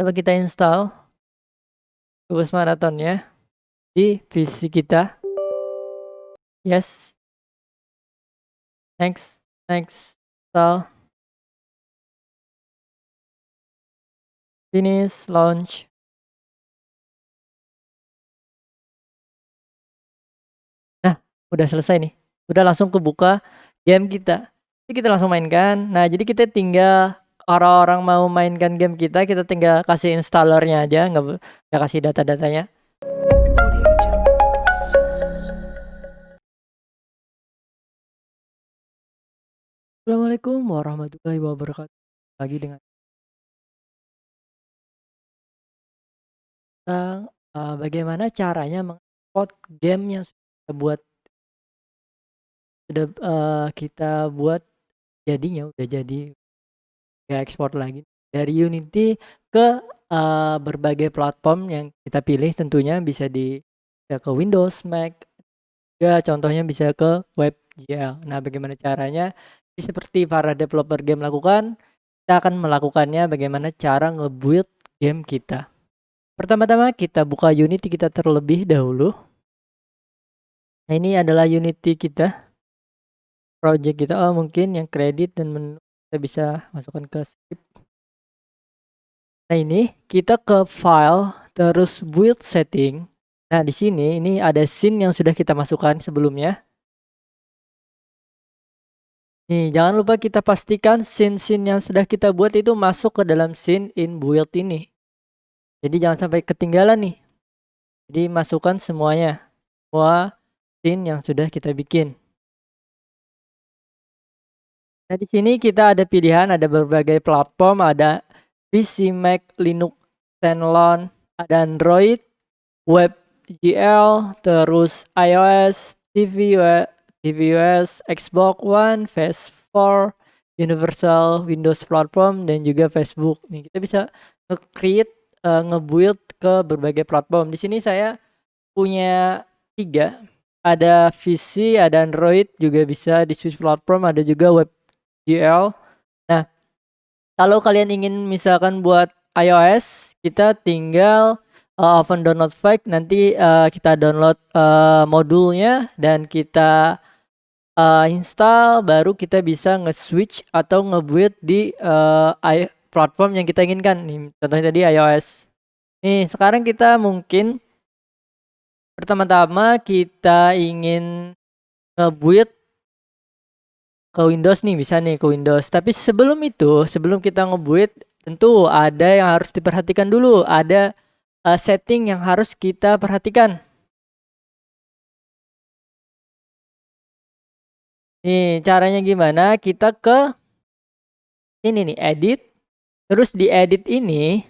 Coba kita install Bus Marathonnya di PC kita. Yes. Next. Install. Finish. Launch. Nah, udah selesai nih. Udah langsung kebuka game kita. Jadi kita langsung mainkan. Nah, jadi kita tinggal orang-orang mau mainkan game kita tinggal kasih installernya aja, nggak kasih data-datanya. Assalamualaikum warahmatullahi wabarakatuh. Lagi dengan tentang bagaimana caranya mengekspor game yang kita buat jadinya udah jadi, nggak ekspor lagi dari Unity ke berbagai platform yang kita pilih. Tentunya bisa ke Windows, Mac, juga contohnya bisa ke WebGL. Nah, bagaimana caranya? Seperti para developer game lakukan, kita akan melakukannya bagaimana cara nge-build game kita. Pertama-tama kita buka Unity kita terlebih dahulu. Nah, ini adalah Unity kita, project kita. Oh, mungkin yang kredit dan menu kita bisa masukkan ke script. Nah, ini kita ke file terus build setting. Nah, di sini ini ada scene yang sudah kita masukkan sebelumnya. Nih, jangan lupa kita pastikan scene-scene yang sudah kita buat itu masuk ke dalam scene in build ini. Jadi jangan sampai ketinggalan nih. Jadi masukkan semuanya. Semua scene yang sudah kita bikin. Nah, di sini kita ada pilihan, ada berbagai platform, ada PC, Mac, Linux, standalone, ada Android, WebGL, terus iOS, tvOS, Xbox One, PS4, Universal, Windows Platform, dan juga Facebook. Nih, kita bisa nge-create, nge-build ke berbagai platform. Di sini saya punya 3. Ada PC, ada Android, juga bisa di Switch platform, ada juga WebGL. Nah, kalau kalian ingin misalkan buat iOS, kita tinggal open download file, nanti kita download modulnya dan kita install, baru kita bisa nge-switch atau nge-build di platform yang kita inginkan. Nih, contohnya tadi iOS. Nih, sekarang kita mungkin pertama-tama kita ingin nge-build ke Windows nih, bisa nih ke Windows. Tapi sebelum itu, sebelum kita nge-build, tentu ada yang harus diperhatikan dulu. Ada setting yang harus kita perhatikan. Nih, caranya gimana? Kita ke ini nih, edit. Terus di edit ini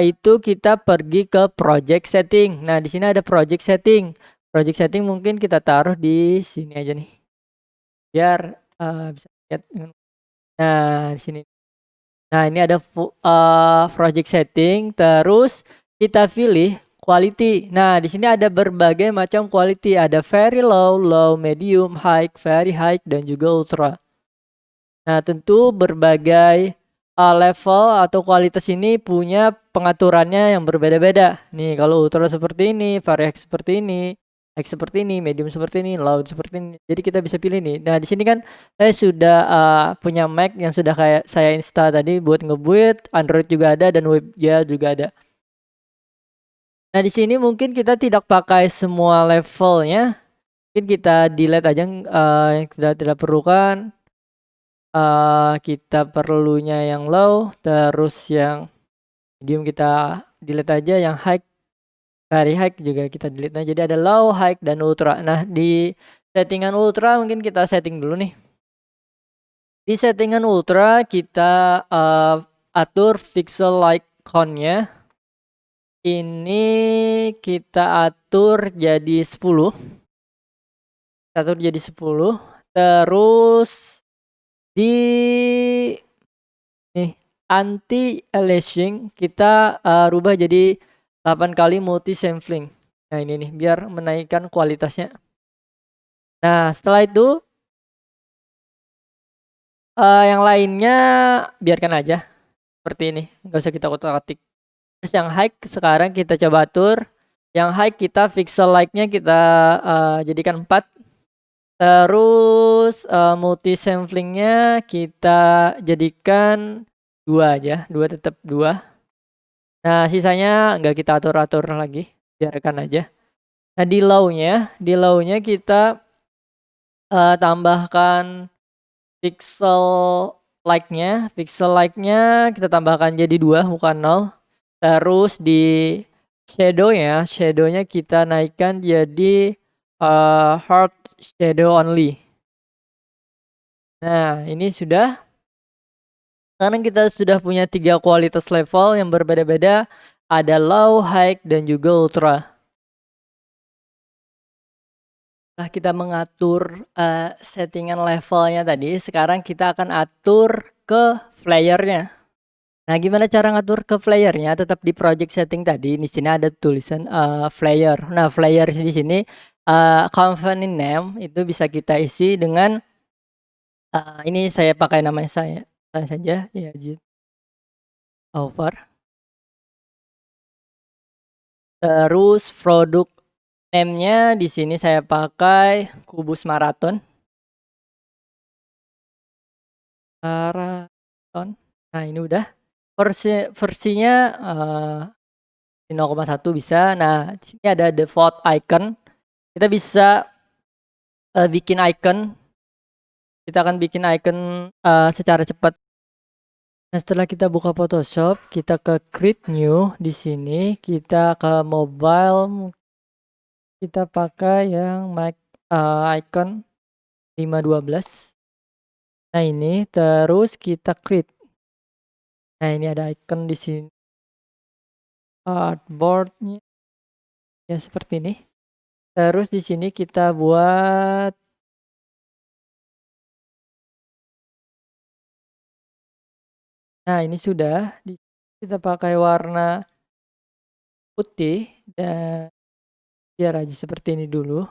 itu kita pergi ke project setting. Nah, di sini ada project setting. Project setting mungkin kita taruh di sini aja nih. Biar bisa lihat. Nah, di sini. Nah, ini ada project setting, terus kita pilih quality. Nah, di sini ada berbagai macam quality, ada very low, low, medium, high, very high, dan juga ultra. Nah, tentu berbagai level atau kualitas ini punya pengaturannya yang berbeda-beda. Nih, kalau ultra seperti ini, very high seperti ini, high seperti ini, medium seperti ini, low seperti ini. Jadi kita bisa pilih nih. Nah, di sini kan saya sudah punya Mac yang sudah kayak saya install tadi buat ngebuild, Android juga ada dan web ya juga ada. Nah, di sini mungkin kita tidak pakai semua levelnya. Mungkin kita delete aja yang sudah tidak perlukan. Kita perlunya yang low, terus yang medium kita delete aja, yang high, very high juga kita delete. Nah, jadi ada low, high, dan ultra. Nah, di settingan ultra mungkin kita setting dulu nih. Di settingan ultra kita atur pixel icon-nya. Ini kita atur jadi 10. Kita atur jadi 10. Terus di anti aliasing kita rubah jadi 8 kali multi sampling. Nah, ini nih biar menaikkan kualitasnya. Nah, setelah itu yang lainnya biarkan aja. seperti ini, nggak usah kita kotak-katik. Terus yang height sekarang kita coba atur. Yang height kita pixel like-nya kita jadikan 4. Terus multi samplingnya kita jadikan 2 aja, 2 tetap 2. Nah, sisanya nggak kita atur-atur lagi, biarkan aja. Nah, di low-nya kita tambahkan pixel like-nya kita tambahkan jadi 2 bukan 0. Terus di shadow-nya kita naikkan jadi hard shadow only. Nah, ini sudah. Sekarang kita sudah punya 3 kualitas level yang berbeda-beda. Ada low, high, dan juga ultra. Nah, kita mengatur settingan levelnya tadi. Sekarang kita akan atur ke playernya. Nah, gimana cara ngatur ke playernya? Tetap di project setting tadi. Di sini ada tulisan player. Nah, player di sini company name itu bisa kita isi dengan ini saya pakai nama saya saja ya, over. Terus produk name-nya di sini saya pakai kubus maraton. Nah, ini udah. Versinya 0,1 bisa. Nah, di sini ada default icon. Kita bisa bikin icon. Kita akan bikin icon secara cepat. Nah, setelah kita buka Photoshop, kita ke create new. Di sini kita ke mobile, kita pakai yang icon 512. Nah, ini terus kita create. Nah, ini ada icon di sini. Artboardnya ya seperti ini. Terus di sini kita buat nah, ini sudah kita pakai warna putih dan biar aja seperti ini dulu.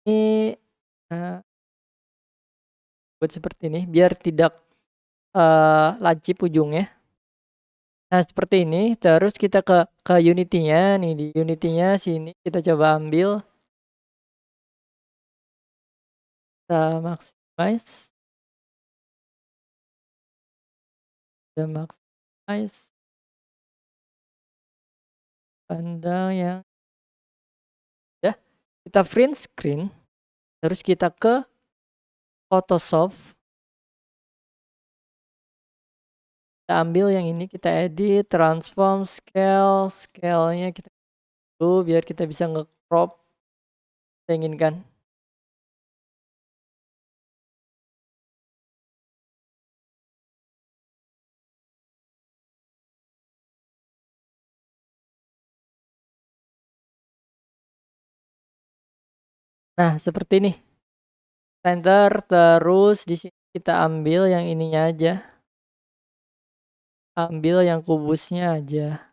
Ini buat seperti ini biar tidak lancip ujungnya. Nah, seperti ini. Terus kita ke Unity-nya nih, di Unity-nya sini kita coba ambil, kita maximize, pandang yang udah kita print screen. Terus kita ke Photoshop, kita ambil yang ini, kita edit, transform, scale-nya kita dulu biar kita bisa nge-crop kita inginkan. Nah, seperti ini. Center, terus di sini kita ambil yang ininya aja. Ambil yang kubusnya aja.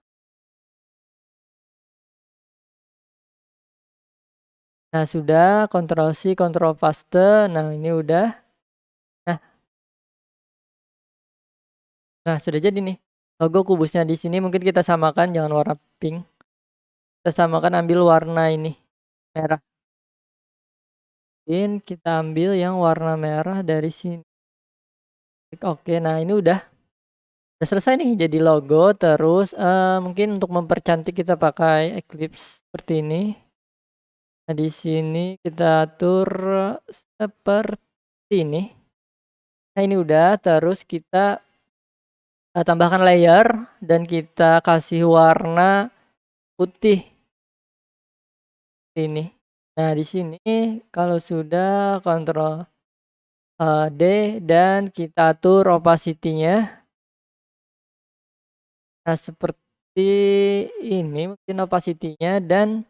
Nah, sudah, Ctrl C, Ctrl paste. Nah, ini udah. Nah, sudah jadi nih. Logo kubusnya di sini mungkin kita samakan, jangan warna pink. Kita samakan, ambil warna ini, merah. Kita ambil yang warna merah dari sini. Oke, nah ini udah selesai nih jadi logo. Terus mungkin untuk mempercantik kita pakai Eclipse seperti ini. Nah, di sini kita atur seperti ini. Nah, ini udah. Terus kita tambahkan layer dan kita kasih warna putih ini. Nah, di sini kalau sudah Ctrl D dan kita atur opacity-nya. Nah, seperti ini mungkin opacity-nya dan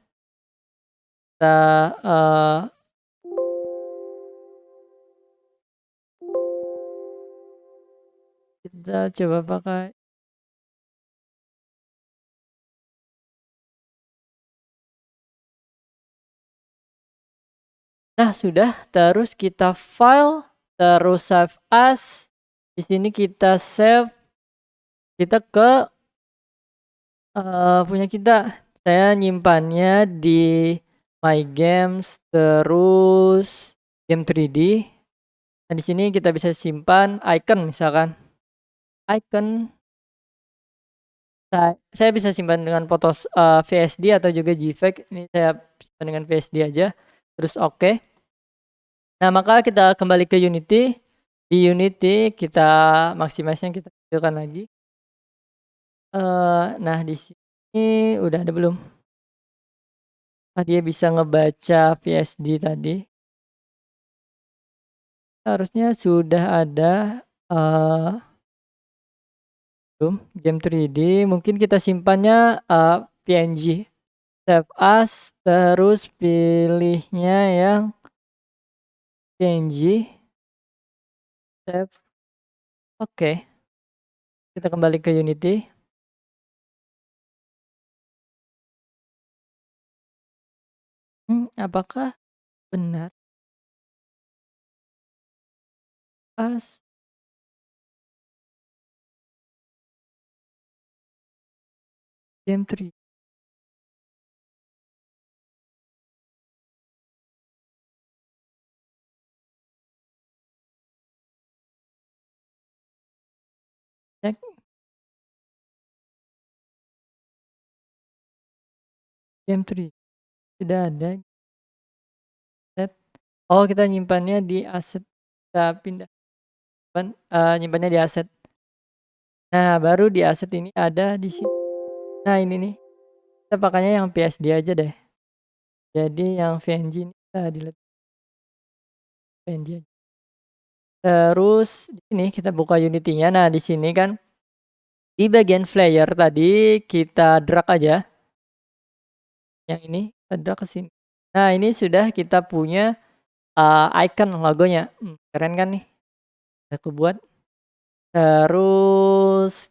kita coba pakai nah, sudah. Terus kita file, terus save as. Di sini kita save kita ke punya kita. Saya nyimpannya di My Games, terus game 3D. Nah, di sini kita bisa simpan icon misalkan. Icon saya bisa simpan dengan foto VSD atau juga JPEG. Ini saya simpan dengan VSD aja. Terus oke. Nah, maka kita kembali ke Unity. Di Unity kita maximize-nya kita kecilkan lagi. Nah di sini udah ada belum? Dia bisa ngebaca VSD tadi. Harusnya sudah ada belum game 3D. Mungkin kita simpannya PNG. Save as, terus pilihnya yang PNG. Save. Oke. Kita kembali ke Unity. Apakah benar? As game 3. Cek. Game 3. Sudah ada. Set. Oh, kita nyimpannya di aset. Kita pindah. Nyimpannya di aset. Nah, baru di aset ini ada di sini. Nah, ini nih. Kita pakainya yang PSD aja deh. Jadi yang VNG ini kita delete VNG aja. Terus di sini kita buka Unity-nya. Nah, di sini kan di bagian flyer tadi kita drag aja. Yang ini kita drag ke sini. Nah, ini sudah kita punya icon logonya. Keren kan nih? Aku buat. Terus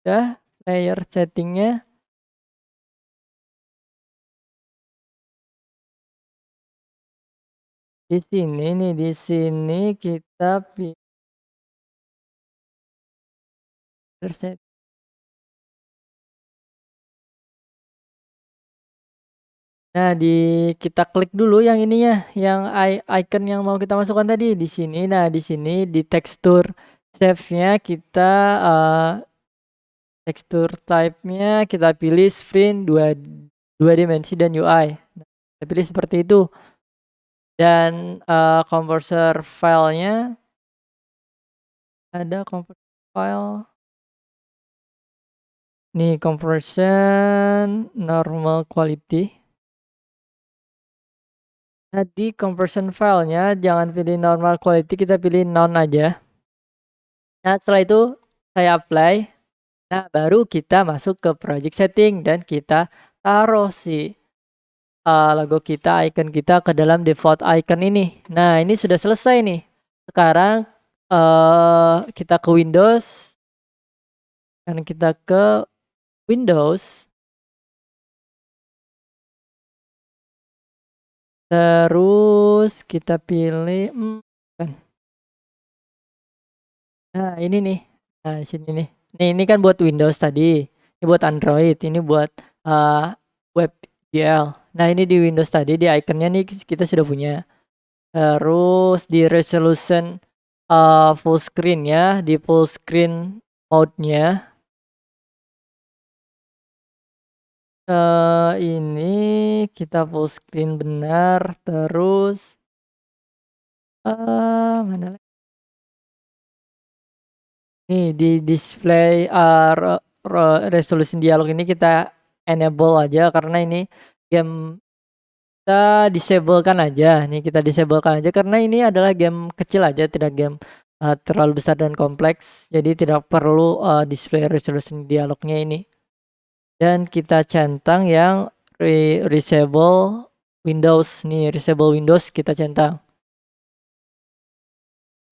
udah player settingnya. Di sini nih, di sini kita pilih set. Nah, kita klik dulu yang ininya, yang icon yang mau kita masukkan tadi di sini. Nah, di sini di tekstur save-nya kita tekstur type-nya kita pilih screen 2 dimensi dan UI. Nah, kita pilih seperti itu. Dan converter filenya ada converter file. Nih conversion normal quality. Nah, di conversion filenya jangan pilih normal quality, kita pilih none aja. Nah, setelah itu saya apply. Nah, baru kita masuk ke project setting dan kita taruh si logo kita, icon kita ke dalam default icon ini. Nah, ini sudah selesai nih. Sekarang kita ke Windows. Dan kita ke Windows. Terus kita pilih nah, ini nih. Nah, sini nih. Ini kan buat Windows tadi. Ini buat Android, ini buat WebGL. Nah, ini di Windows tadi di iconnya nih kita sudah punya. Terus di resolution full screen ya, di full screen mode-nya. Ini kita full screen benar, terus mana lagi? Nih di display resolution dialog ini kita enable aja karena ini game kita disablekan aja. Nih kita disablekan aja karena ini adalah game kecil aja, tidak game terlalu besar dan kompleks. Jadi tidak perlu display resolution dialognya ini. Dan kita centang yang resable Windows nih, resable Windows kita centang.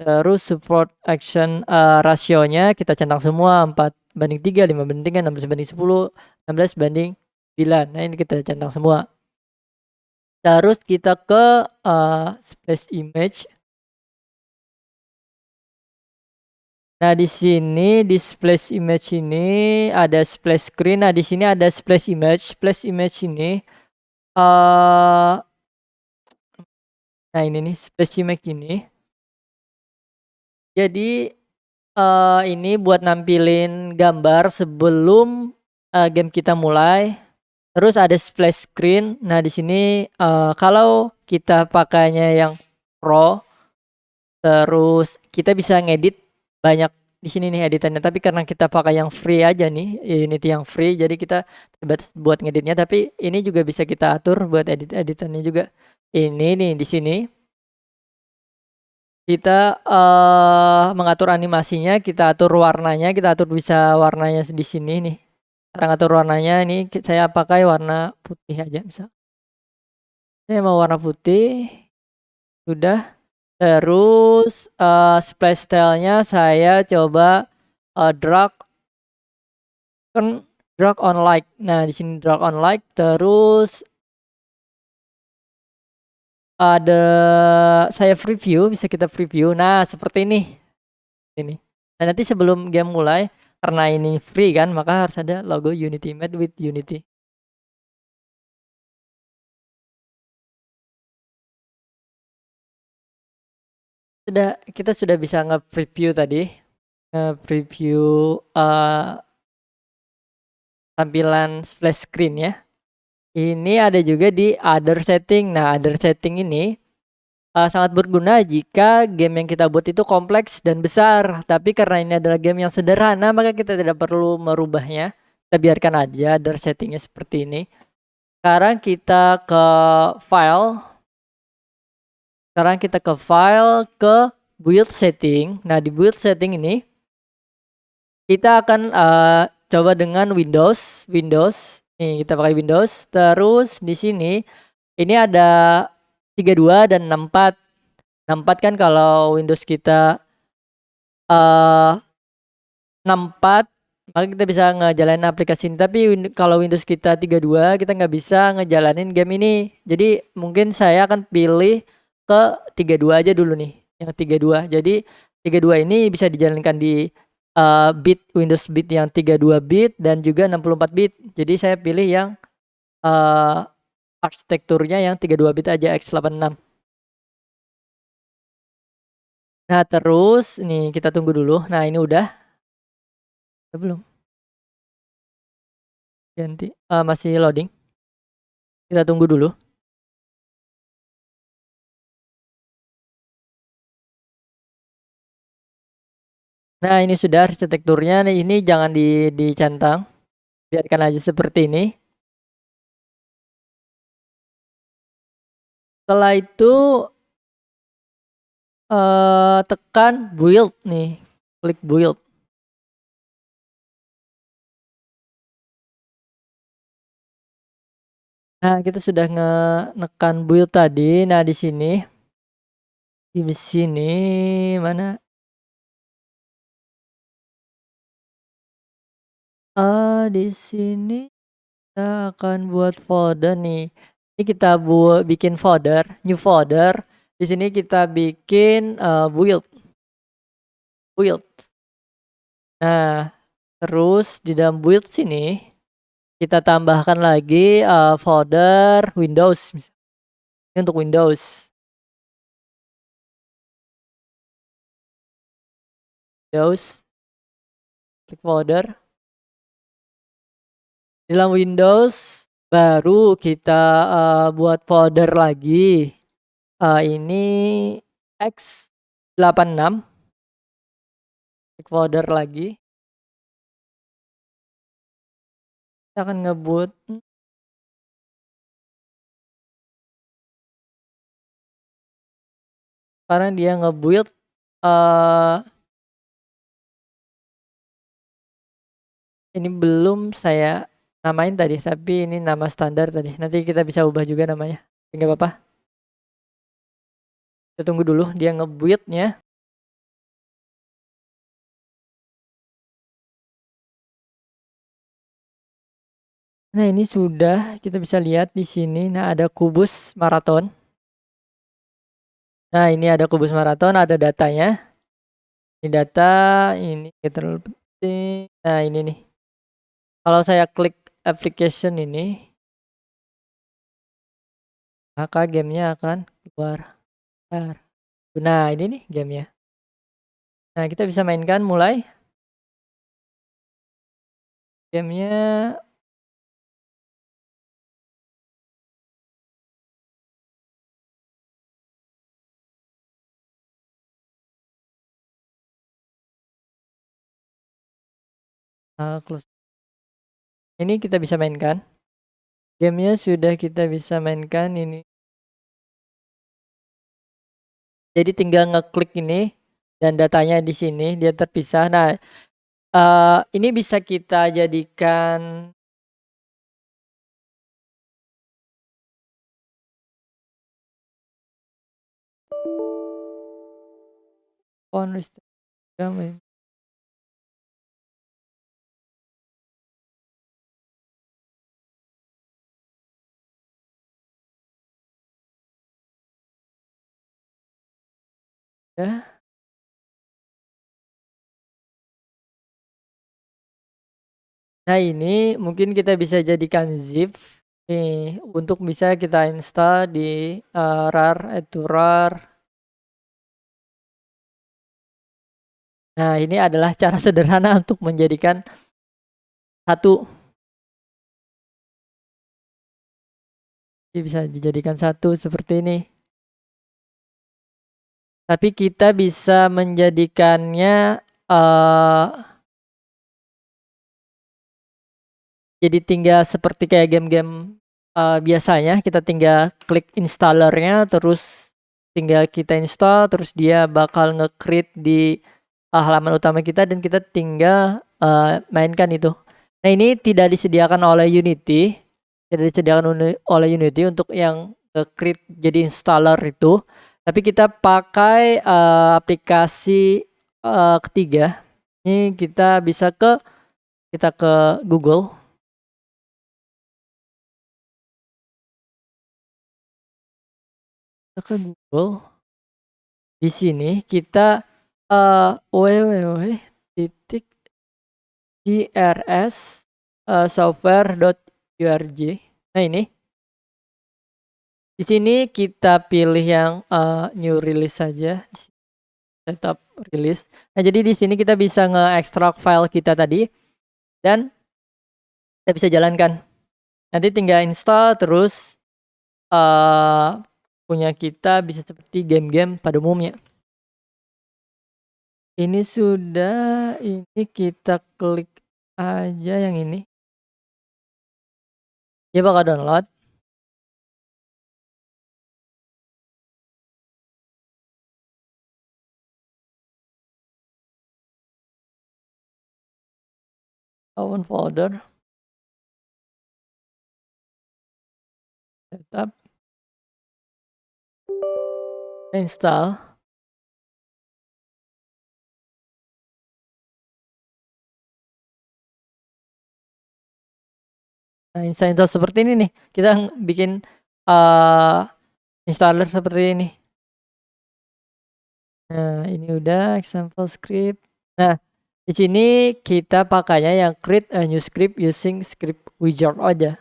Terus support action rasionya kita centang semua 4:3, 5:3, 16:10, 16:9. Nah, ini kita centang semua. Terus kita ke splash image. Nah, di sini di splash image ini ada splash screen. Nah, di sini ada splash image. Splash image ini nah ini nih splash image ini. Jadi ini buat nampilin gambar sebelum game kita mulai. Terus ada splash screen. Nah, di sini kalau kita pakainya yang pro, terus kita bisa ngedit banyak di sini nih editannya. Tapi karena kita pakai yang free aja nih, Unity yang free, jadi kita terbatas buat ngeditnya. Tapi ini juga bisa kita atur buat editannya juga. Ini nih di sini kita mengatur animasinya, kita atur warnanya, kita atur bisa warnanya di sini nih. Cara ngatur warnanya ini saya pakai warna putih aja misal. Saya mau warna putih. Sudah. Terus splash style-nya saya coba drag on like. Nah, di sini drag on like, terus ada saya preview, bisa kita preview. Nah, seperti ini. Ini. Nah, nanti sebelum game mulai, karena ini free kan, maka harus ada logo Unity, made with Unity. Kita sudah bisa nge-preview tadi. Nge-preview tampilan splash screen ya. Ini ada juga di other setting. Nah, other setting ini sangat berguna jika game yang kita buat itu kompleks dan besar. Tapi karena ini adalah game yang sederhana, maka kita tidak perlu merubahnya. Kita biarkan aja other settingnya seperti ini. Sekarang kita ke file. Ke build setting. Nah, di build setting ini kita akan coba dengan Windows. Nih, kita pakai Windows. Terus di sini ini ada 32 dan 64. 64 kan kalau Windows kita 64, maka kita bisa ngejalanin aplikasi ini. Tapi kalau Windows kita 32, kita nggak bisa ngejalanin game ini. Jadi mungkin saya akan pilih ke 32 aja dulu nih, yang 32. Jadi 32 ini bisa dijalankan di Windows bit yang 32 bit dan juga 64 bit. Jadi saya pilih yang arsitekturnya yang 32 bit aja, x86. Nah, terus nih kita tunggu dulu. Nah, ini udah belum? Ganti masih loading. Kita tunggu dulu. Nah, ini sudah arsitekturnya. Nah, ini jangan dicentang. Biarkan aja seperti ini. Setelah itu tekan build nih. Klik build. Nah, kita sudah menekan build tadi. Nah, di sini mana? Di sini kita akan buat folder nih. Ini kita bikin folder, new folder. Di sini kita bikin build. Nah, terus di dalam build sini kita tambahkan lagi folder Windows. Ini untuk Windows. Klik folder. Di dalam Windows baru kita buat folder lagi. Ini x86. Klik folder lagi. Kita akan ngebut. Karena dia ngebuild ini belum saya namain tadi, tapi ini nama standar tadi. Nanti kita bisa ubah juga namanya. Enggak apa-apa. Kita tunggu dulu dia ngebuildnya. Nah, ini sudah kita bisa lihat di sini. Nah, ada kubus maraton. Nah, ini ada kubus maraton, ada datanya. Ini data, ini terlalu penting. Nah, ini nih. Kalau saya klik application ini, maka gamenya akan keluar. Nah, ini nih gamenya. Nah, kita bisa mainkan mulai. Gamenya close. Ini kita bisa mainkan. Gamenya sudah kita bisa mainkan ini. Jadi tinggal ngeklik ini dan datanya di sini dia terpisah. Nah, ini bisa kita jadikan ya. Nah, ini mungkin kita bisa jadikan zip nih untuk bisa kita install di rar itu rar. Nah, ini adalah cara sederhana untuk menjadikan satu. Ini bisa dijadikan satu seperti ini. Tapi kita bisa menjadikannya jadi tinggal seperti kayak game-game biasanya, kita tinggal klik installernya, terus tinggal kita install, terus dia bakal nge-create di halaman utama kita dan kita tinggal mainkan itu. Nah, ini tidak disediakan oleh Unity, oleh Unity untuk yang create jadi installer itu. Tapi kita pakai aplikasi ketiga. Ini kita bisa ke Google. Kita ke Google. Di sini kita www.grs software.org. Nah, ini di sini kita pilih yang new release saja, setup release. Nah, jadi di sini kita bisa nge-extract file kita tadi dan kita bisa jalankan. Nanti tinggal install terus punya kita bisa seperti game-game pada umumnya. Ini sudah, ini kita klik aja yang ini. Dia bakal download. Open folder. Setup. Install. Nah, install seperti ini nih. Kita bikin installer seperti ini. Nah, ini udah example script. Nah, di sini kita pakainya yang create a new script using script wizard aja.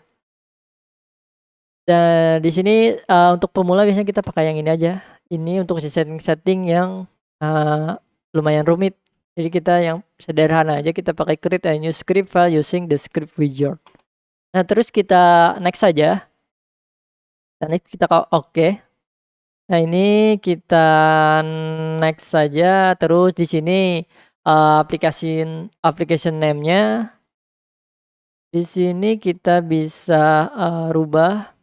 Dan di sini untuk pemula biasanya kita pakai yang ini aja. Ini untuk setting yang lumayan rumit. Jadi kita yang sederhana aja, kita pakai create a new script file using the script wizard. Nah, terus kita next saja. Dan next kita ke oke. Nah, ini kita next saja. Terus di sini application name-nya di sini kita bisa rubah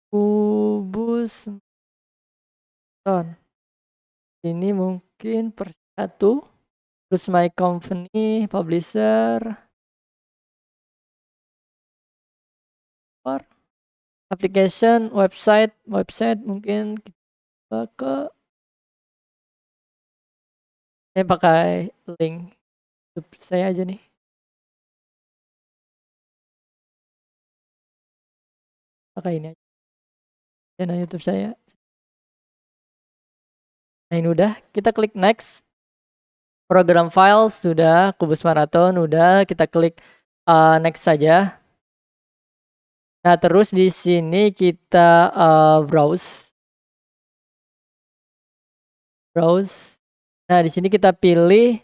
kubus ini mungkin per satu. Terus my company publisher or application website mungkin kita ke saya pakai link YouTube saya aja nih. Pakai ini aja channel YouTube saya. Nah ini udah, kita klik next. Program file sudah, Kubus Marathon udah, kita klik next saja. Nah terus di sini kita browse. Nah di sini kita pilih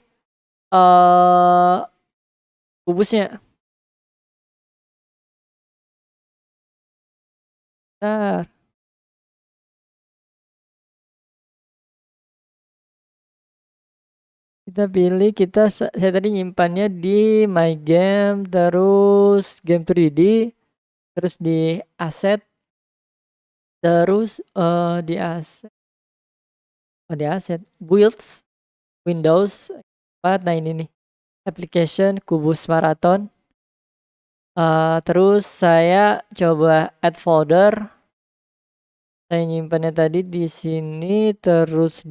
kubusnya. Nah, kita pilih, saya tadi nyimpannya di my game, terus game 3D, terus di asset, terus di aset builds Windows 4. Nah ini nih application Kubus Marathon. Terus saya coba add folder. Saya nyimpannya tadi di sini, terus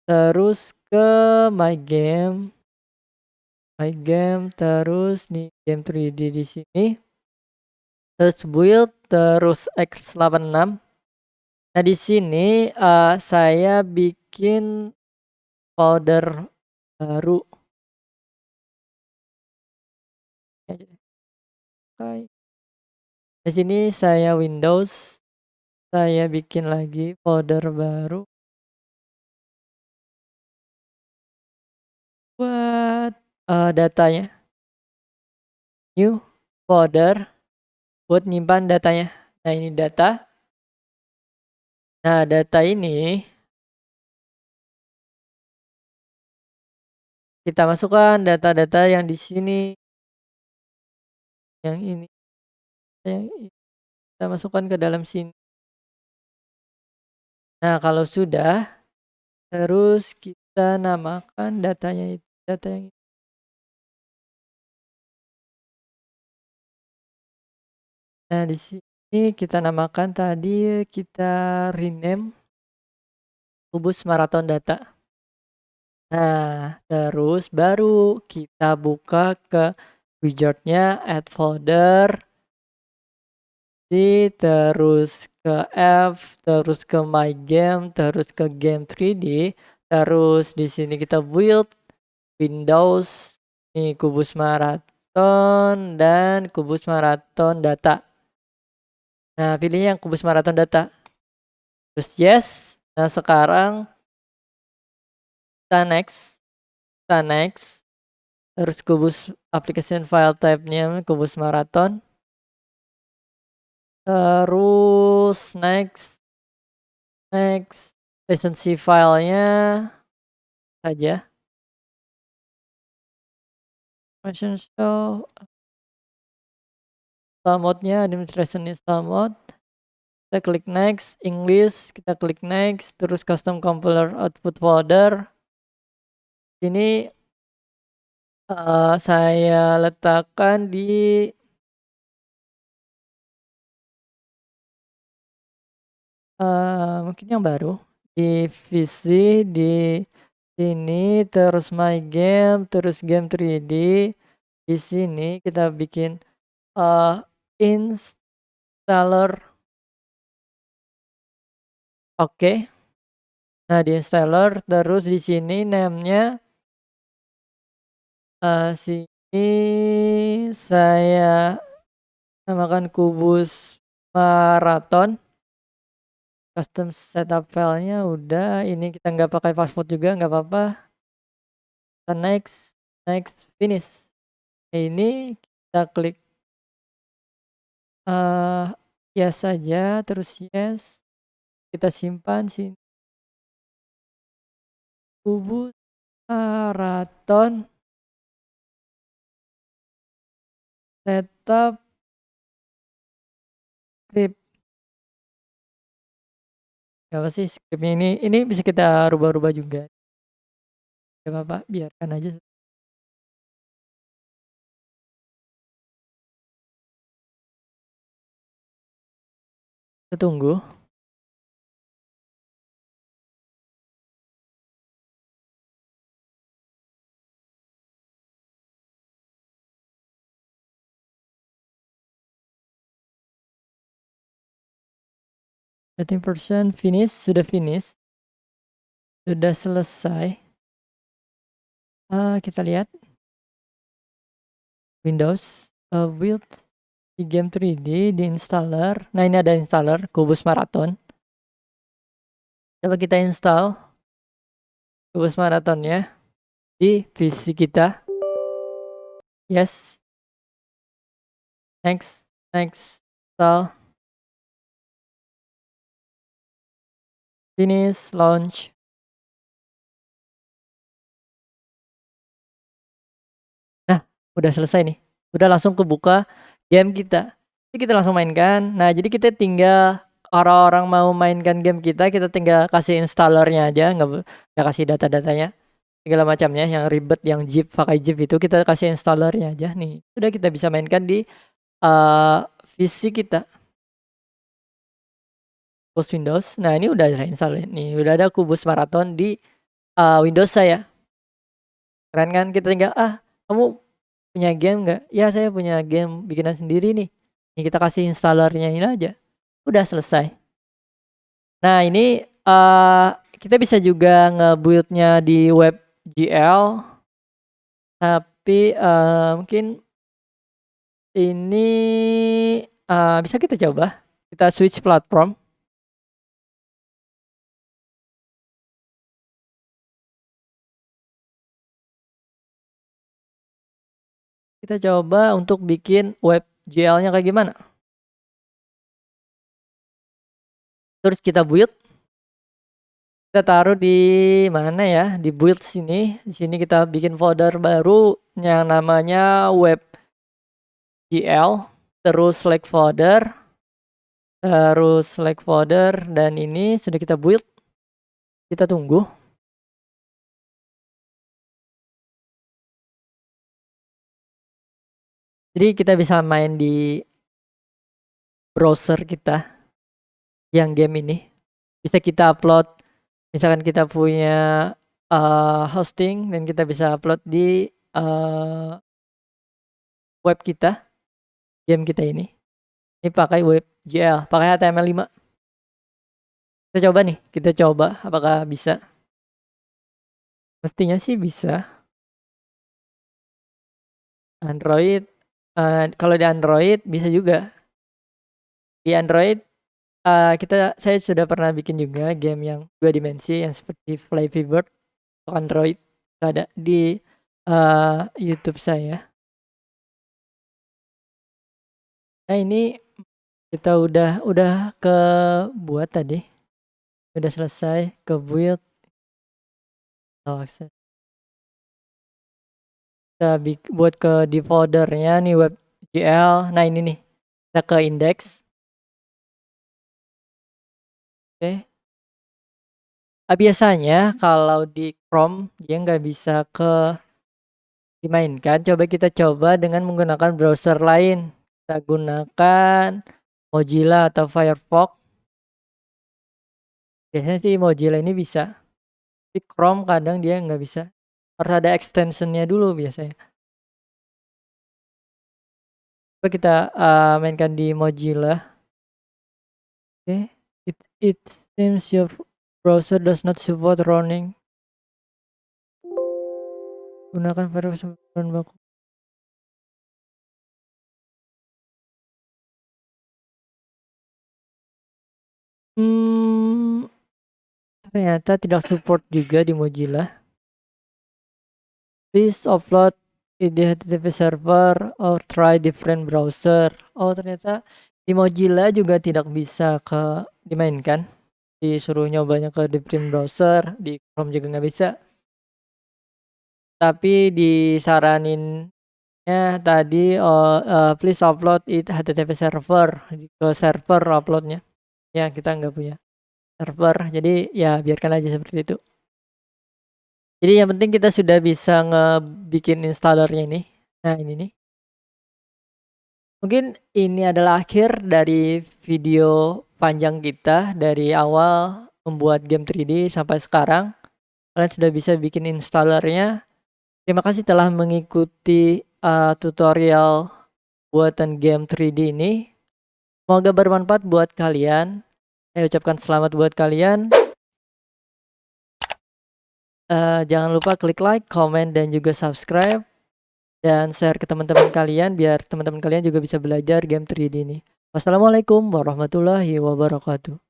terus ke my game, terus nih game 3D di sini, terus build, terus x86. Nah di sini saya bikin folder baru. Di sini saya Windows, saya bikin lagi folder baru buat datanya. New folder buat nyimpan datanya. Nah ini data. Nah data ini kita masukkan data-data yang di sini, yang ini, kita masukkan ke dalam sini. Nah kalau sudah, terus kita namakan datanya itu, data yang ini. Nah di sini kita namakan tadi, kita rename Kubus Marathon Data. Nah terus baru kita buka ke widgetnya, add folder, terus ke F, terus ke my game, terus ke game 3D, terus di sini kita build Windows, nih Kubus Marathon dan Kubus Marathon Data. Nah pilih yang Kubus Marathon Data, terus yes. Nah sekarang kita next, terus Kubus application file type-nya Kubus Marathon, terus next lisensi filenya saja, version show, install mode-nya administration install mode. Kita klik next, English, kita klik next, terus custom compiler output folder. Ini saya letakkan di mungkin yang baru, di VC, di sini, terus my game, terus game 3D. Di sini kita bikin installer. Oke. Nah di installer, terus di sini name-nya sini saya namakan Kubus Marathon. Custom setup filenya udah, ini kita nggak pakai password juga nggak apa-apa. Kita next finish. Ini kita klik yes saja, terus yes, kita simpan sini Kubus Marathon setup script. Apa sih scriptnya ini bisa kita rubah-rubah juga. Gak apa-apa, biarkan aja. Kita tunggu. 30% finish, sudah finish. Sudah selesai. Kita lihat. Windows, build di game 3D di installer. Nah, ini ada installer Kubus Marathon. Coba kita install Kubus Marathonnya di PC kita. Yes. Next, install. Finish, launch. Nah, udah selesai nih. Udah langsung kebuka game kita. Jadi kita langsung mainkan. Nah, jadi kita tinggal orang-orang mau mainkan game kita tinggal kasih installernya aja, nggak kasih data-datanya segala macamnya yang ribet, yang zip, pakai zip itu kita kasih installernya aja nih. Sudah kita bisa mainkan di PC kita. Close Windows. Nah, ini udah install nih. Udah ada Kubus Marathon di Windows saya. Keren kan? Kita tinggal kamu punya game nggak? Ya, saya punya game bikinan sendiri nih. Ini kita kasih installernya ini aja. Udah selesai. Nah, ini kita bisa juga nge-build-nya di WebGL. Tapi mungkin ini bisa kita coba. Kita switch platform. Kita coba untuk bikin WebGL-nya kayak gimana. Terus kita build. Kita taruh di mana ya? Di build sini. Di sini kita bikin folder baru yang namanya WebGL. Terus select folder. Dan ini sudah kita build. Kita tunggu. Jadi kita bisa main di browser kita yang game ini. Bisa kita upload, misalkan kita punya hosting dan kita bisa upload di web kita, game kita ini. Ini pakai WebGL, pakai HTML5. Kita coba nih, apakah bisa. Mestinya sih bisa. Android, kalau di Android bisa juga. Di Android saya sudah pernah bikin juga game yang 2 dimensi yang seperti Flappy Bird untuk Android. Ada di YouTube saya. Nah, ini kita udah ke buat tadi. Udah selesai ke build. Akses. Kita buat ke di foldernya nih WebGL. Nah, ini nih. Kita ke index. Oke. Biasanya kalau di Chrome dia nggak bisa dimainkan. Coba dengan menggunakan browser lain. Kita gunakan Mozilla atau Firefox. Biasanya sih Mozilla ini bisa. Tapi Chrome kadang dia nggak bisa. Harus ada extensionnya dulu biasanya. Coba kita mainkan di Mozilla. Oke. It seems your browser does not support running. Gunakan Firefox bahan baku. Ternyata tidak support juga di Mozilla. Please upload di HTTP server or try different browser. Oh, ternyata di Mozilla juga tidak bisa dimainkan. Disuruh nyobanya ke different browser, di Chrome juga nggak bisa. Tapi disaraninnya tadi please upload it HTTP server, ke server uploadnya. Ya, kita nggak punya server, jadi ya biarkan aja seperti itu. Jadi yang penting kita sudah bisa ngebikin installernya ini. Nah, ini nih. Mungkin ini adalah akhir dari video panjang kita dari awal membuat game 3D sampai sekarang. Kalian sudah bisa bikin installernya. Terima kasih telah mengikuti tutorial buatan game 3D ini. Semoga bermanfaat buat kalian. Saya ucapkan selamat buat kalian. Jangan lupa klik like, comment, dan juga subscribe. Dan share ke teman-teman kalian biar teman-teman kalian juga bisa belajar game 3D ini. Wassalamualaikum warahmatullahi wabarakatuh.